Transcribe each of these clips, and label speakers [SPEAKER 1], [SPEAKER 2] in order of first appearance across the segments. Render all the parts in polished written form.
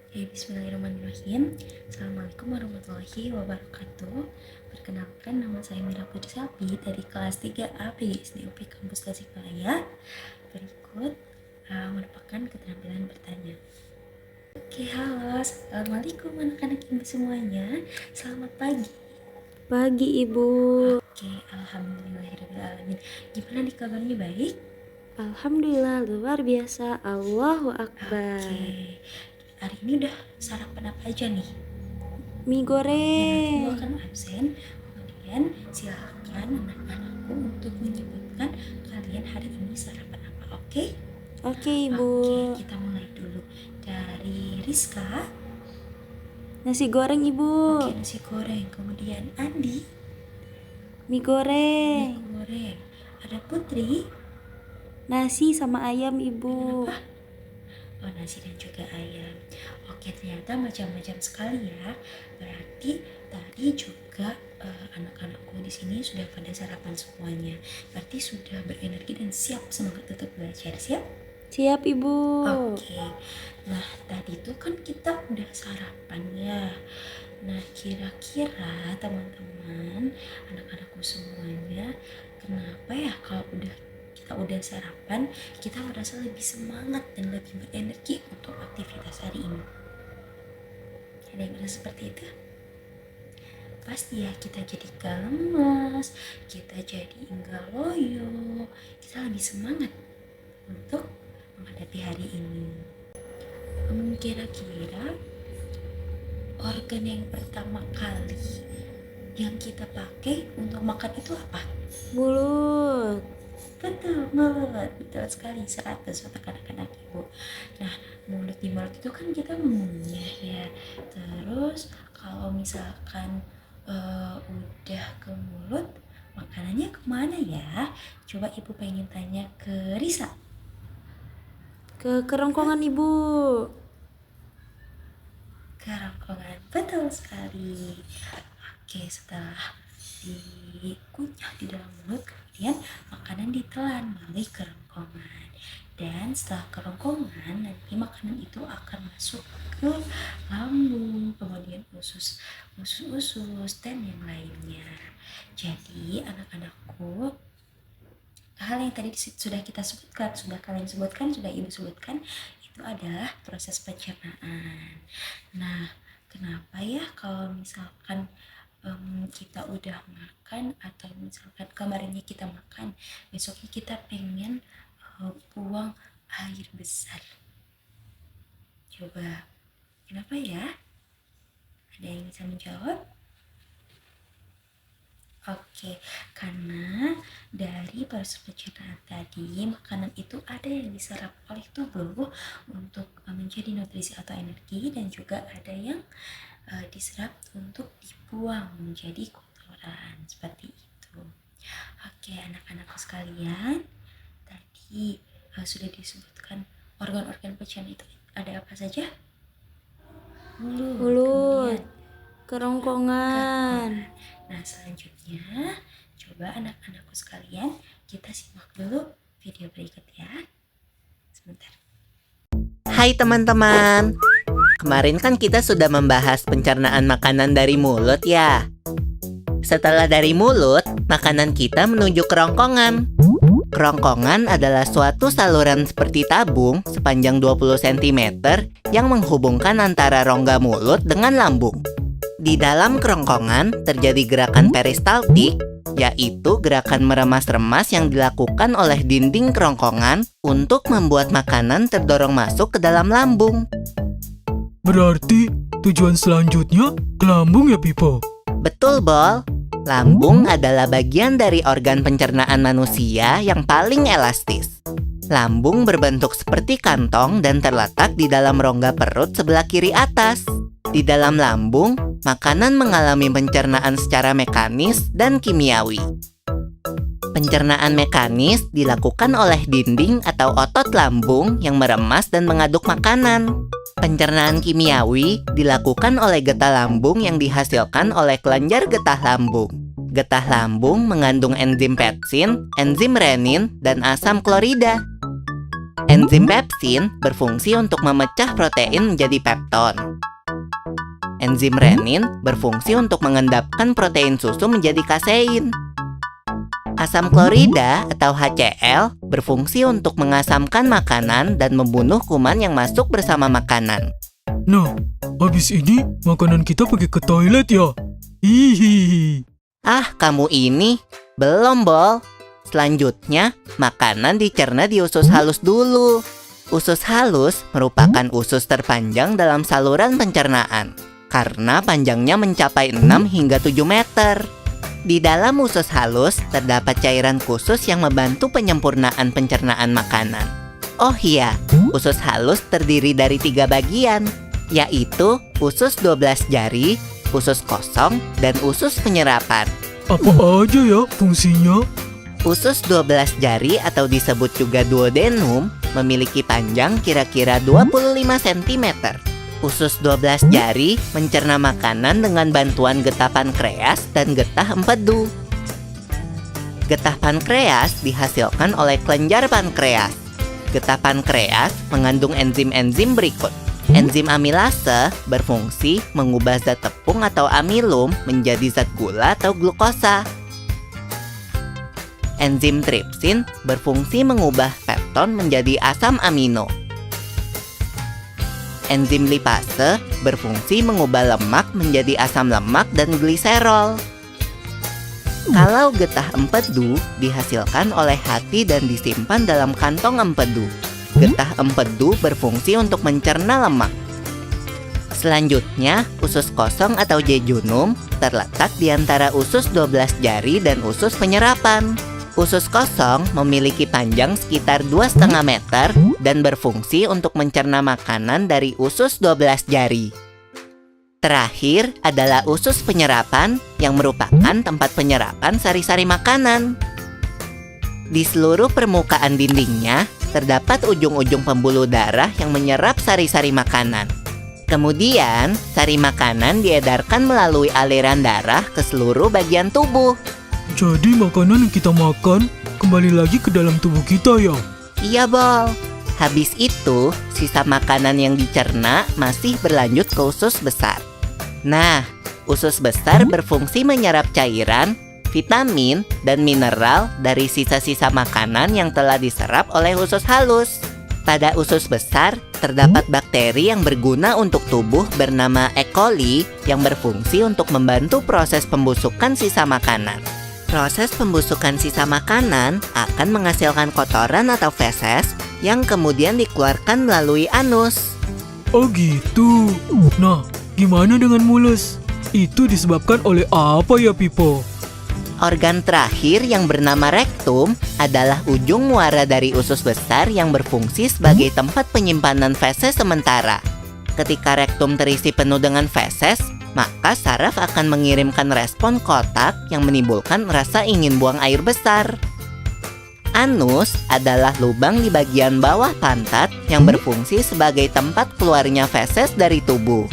[SPEAKER 1] Bismillahirrahmanirrahim. Assalamualaikum warahmatullahi wabarakatuh. Perkenalkan, nama saya Mira Putri Selvi dari kelas 3A PGSD UP Kampus Tasikmalaya. Berikut merupakan keterampilan bertanya. Oke, halo. Assalamualaikum anak-anak ibu semuanya. Selamat pagi.
[SPEAKER 2] Pagi Ibu.
[SPEAKER 1] Oke, alhamdulillahirrahmanirrahim. Gimana nih kabarnya, baik?
[SPEAKER 2] Alhamdulillah luar biasa. Allahu Akbar.
[SPEAKER 1] Oke, hari ini udah sarapan apa aja nih?
[SPEAKER 2] Mie goreng.
[SPEAKER 1] Aku akan absen, kemudian silakan anak-anakku untuk menyebutkan kalian hari ini sarapan apa, oke?
[SPEAKER 2] Oke Ibu.
[SPEAKER 1] Oke, kita mulai dulu dari Rizka.
[SPEAKER 2] Nasi goreng Ibu.
[SPEAKER 1] Oke, nasi goreng. Kemudian Andi,
[SPEAKER 2] Mie
[SPEAKER 1] mie
[SPEAKER 2] goreng.
[SPEAKER 1] goreng. Ada Putri,
[SPEAKER 2] Nasi sama ayam Ibu.
[SPEAKER 1] apa? Oh, nasi dan juga ayam. Oke, ternyata macam-macam sekali ya. Berarti tadi juga anak-anakku di sini sudah pada sarapan semuanya. Berarti sudah berenergi dan siap semangat untuk belajar. Siap?
[SPEAKER 2] Siap Ibu.
[SPEAKER 1] Oke. Nah, tadi tuh kan kita udah sarapan ya. Nah, kira-kira teman-teman, anak-anakku semuanya, kenapa ya kalau kita udah sarapan, kita merasa lebih semangat dan lebih berenergi untuk aktivitas hari ini? Ada yang merasa seperti itu? Pasti ya, kita jadi gak lemas, kita jadi enggak loyo, kita lebih semangat untuk menghadapi hari ini. Kira-kira organ yang pertama kali yang kita pakai untuk makan itu apa?
[SPEAKER 2] Mulut.
[SPEAKER 1] Betul, mulut. Betul sekali, 100 untuk anak-anak ibu. Nah, di mulut itu kan kita mengunyah ya. Terus kalau misalkan udah ke mulut, makanannya kemana ya? Coba ibu pengen tanya ke Risa.
[SPEAKER 2] Ke kerongkongan Ibu.
[SPEAKER 1] Kerongkongan, betul sekali. Oke, setelah dikunyah di dalam mulut, kemudian makanan ditelan melalui kerongkongan. Dan setelah kerongkongan, nanti makanan itu akan masuk ke lambung, kemudian usus, dan yang lainnya. Jadi anak-anakku, hal yang tadi sudah kita sebutkan, sudah kalian sebutkan, sudah ibu sebutkan, itu adalah proses pencernaan. Nah, kenapa ya kalau misalkan kita udah makan, atau misalkan kemarinnya kita makan, besoknya kita pengen buang air besar? Coba, kenapa ya? Ada yang bisa menjawab? Oke, karena dari proses pencernaan tadi, makanan itu ada yang diserap oleh tubuh untuk menjadi nutrisi atau energi, dan juga ada yang diserap untuk dibuang menjadi kotoran, seperti itu. Oke, anak-anakku sekalian, tadi sudah disebutkan organ-organ pencernaan itu ada apa saja?
[SPEAKER 2] Mulut. Kerongkongan.
[SPEAKER 1] Nah, selanjutnya coba anak-anakku sekalian, kita simak dulu video berikut ya. Sebentar.
[SPEAKER 3] Hai teman-teman, kemarin kan kita sudah membahas pencernaan makanan dari mulut ya. Setelah dari mulut, makanan kita menuju kerongkongan. Kerongkongan adalah suatu saluran seperti tabung sepanjang 20 cm yang menghubungkan antara rongga mulut dengan lambung. Di dalam kerongkongan terjadi gerakan peristaltik, yaitu gerakan meremas-remas yang dilakukan oleh dinding kerongkongan untuk membuat makanan terdorong masuk ke dalam lambung.
[SPEAKER 4] Berarti tujuan selanjutnya ke lambung ya, Pipo?
[SPEAKER 3] Betul, Bol. Lambung adalah bagian dari organ pencernaan manusia yang paling elastis. Lambung berbentuk seperti kantong dan terletak di dalam rongga perut sebelah kiri atas. Di dalam lambung, makanan mengalami pencernaan secara mekanis dan kimiawi. Pencernaan mekanis dilakukan oleh dinding atau otot lambung yang meremas dan mengaduk makanan. Pencernaan kimiawi dilakukan oleh getah lambung yang dihasilkan oleh kelenjar getah lambung. Getah lambung mengandung enzim pepsin, enzim renin, dan asam klorida. Enzim pepsin berfungsi untuk memecah protein menjadi pepton. Enzim renin berfungsi untuk mengendapkan protein susu menjadi kasein. Asam klorida atau HCl berfungsi untuk mengasamkan makanan dan membunuh kuman yang masuk bersama makanan.
[SPEAKER 4] Nah, habis ini makanan kita pergi ke toilet ya? Hihihi.
[SPEAKER 3] Ah, kamu ini belum, Bol. Selanjutnya, makanan dicerna di usus halus dulu. Usus halus merupakan usus terpanjang dalam saluran pencernaan karena panjangnya mencapai 6 hingga 7 meter. Di dalam usus halus terdapat cairan khusus yang membantu penyempurnaan pencernaan makanan. Oh iya, usus halus terdiri dari 3 bagian, yaitu usus 12 jari, usus kosong, dan usus penyerapan.
[SPEAKER 4] Apa aja ya fungsinya?
[SPEAKER 3] Usus 12 jari atau disebut juga duodenum memiliki panjang kira-kira 25 cm. Usus 12 jari mencerna makanan dengan bantuan getah pankreas dan getah empedu. Getah pankreas dihasilkan oleh kelenjar pankreas. Getah pankreas mengandung enzim-enzim berikut. Enzim amilase berfungsi mengubah zat tepung atau amilum menjadi zat gula atau glukosa. Enzim tripsin berfungsi mengubah pepton menjadi asam amino. Enzim lipase berfungsi mengubah lemak menjadi asam lemak dan gliserol. Kalau getah empedu dihasilkan oleh hati dan disimpan dalam kantong empedu. Getah empedu berfungsi untuk mencerna lemak. Selanjutnya, usus kosong atau jejunum terletak di antara usus 12 jari dan usus penyerapan. Usus kosong memiliki panjang sekitar 2,5 meter dan berfungsi untuk mencerna makanan dari usus 12 jari. Terakhir adalah usus penyerapan yang merupakan tempat penyerapan sari-sari makanan. Di seluruh permukaan dindingnya terdapat ujung-ujung pembuluh darah yang menyerap sari-sari makanan. Kemudian, sari makanan diedarkan melalui aliran darah ke seluruh bagian tubuh.
[SPEAKER 4] Jadi makanan yang kita makan kembali lagi ke dalam tubuh kita ya?
[SPEAKER 3] Iya, Bol. Habis itu, sisa makanan yang dicerna masih berlanjut ke usus besar. Nah, usus besar berfungsi menyerap cairan, vitamin, dan mineral dari sisa-sisa makanan yang telah diserap oleh usus halus. Pada usus besar, terdapat bakteri yang berguna untuk tubuh bernama E. coli yang berfungsi untuk membantu proses pembusukan sisa makanan. Proses pembusukan sisa makanan akan menghasilkan kotoran atau feses yang kemudian dikeluarkan melalui anus.
[SPEAKER 4] Oh gitu. Nah, gimana dengan mulus? Itu disebabkan oleh apa ya, Pipo?
[SPEAKER 3] Organ terakhir yang bernama rektum adalah ujung muara dari usus besar yang berfungsi sebagai tempat penyimpanan feses sementara. Ketika rektum terisi penuh dengan feses, maka saraf akan mengirimkan respon kotak yang menimbulkan rasa ingin buang air besar. Anus adalah lubang di bagian bawah pantat yang berfungsi sebagai tempat keluarnya feses dari tubuh.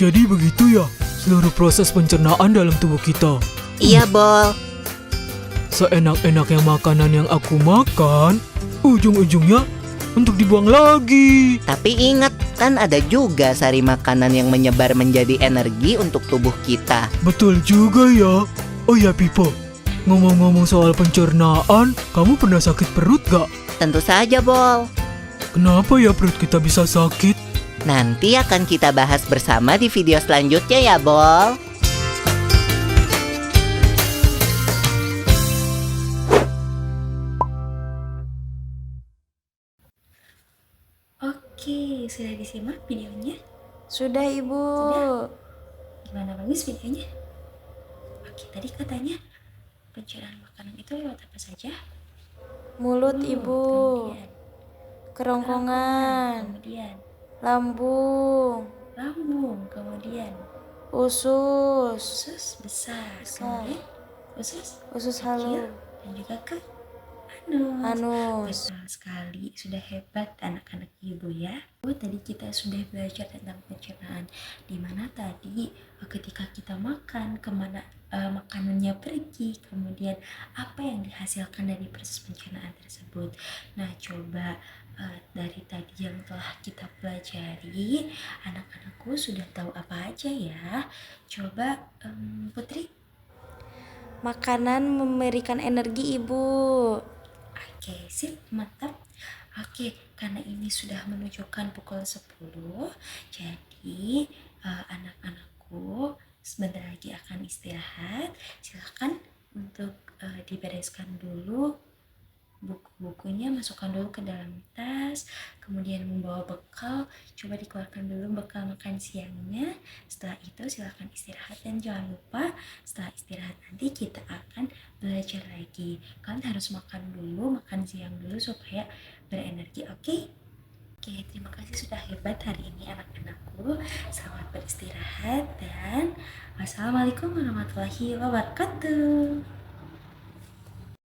[SPEAKER 4] Jadi begitu ya, seluruh proses pencernaan dalam tubuh kita.
[SPEAKER 3] Iya, Bol.
[SPEAKER 4] Seenak-enaknya makanan yang aku makan, ujung-ujungnya untuk dibuang lagi.
[SPEAKER 3] Tapi ingat, kan ada juga sari makanan yang menyebar menjadi energi untuk tubuh kita.
[SPEAKER 4] Betul juga ya. Oh ya, Pipo, ngomong-ngomong soal pencernaan, kamu pernah sakit perut gak?
[SPEAKER 3] Tentu saja, Bol.
[SPEAKER 4] Kenapa ya perut kita bisa sakit?
[SPEAKER 3] Nanti akan kita bahas bersama di video selanjutnya ya, Bol.
[SPEAKER 1] Oke, sudah disimak videonya?
[SPEAKER 2] Sudah, Ibu.
[SPEAKER 1] Gimana, bagus videonya? Oke, tadi katanya pencernaan makanan itu lewat apa saja?
[SPEAKER 2] Mulut, Ibu.
[SPEAKER 1] Kemudian
[SPEAKER 2] Kerongkongan.
[SPEAKER 1] kemudian
[SPEAKER 2] Lambung.
[SPEAKER 1] lambung, kemudian
[SPEAKER 2] Usus.
[SPEAKER 1] usus besar, kemudian usus
[SPEAKER 2] Usus
[SPEAKER 1] kecil,
[SPEAKER 2] halus.
[SPEAKER 1] dan juga ke
[SPEAKER 2] Anus.
[SPEAKER 1] Betul sekali, sudah hebat anak-anak ibu ya. Tadi kita sudah belajar tentang pencernaan, dimana tadi ketika kita makan, kemana makanannya pergi, kemudian apa yang dihasilkan dari proses pencernaan tersebut. Nah, coba dari tadi yang telah kita pelajari, anak-anakku sudah tahu apa aja ya. Coba Putri.
[SPEAKER 2] Makanan memberikan energi, Ibu.
[SPEAKER 1] Oke, sip, mantap. Oke, karena ini sudah menunjukkan pukul 10, jadi anak-anakku sebentar lagi akan istirahat. Silakan untuk dibereskan dulu buku-bukunya, masukkan dulu ke dalam tas, kemudian membawa bekal, coba dikeluarkan dulu bekal makan siangnya. Setelah itu silakan istirahat dan jangan lupa setelah istirahat nanti kita akan belajar lagi. Kalian harus makan dulu, makan siang dulu supaya berenergi, oke? Oke, terima kasih sudah hebat hari ini anak-anakku. Selamat beristirahat dan wassalamualaikum warahmatullahi wabarakatuh.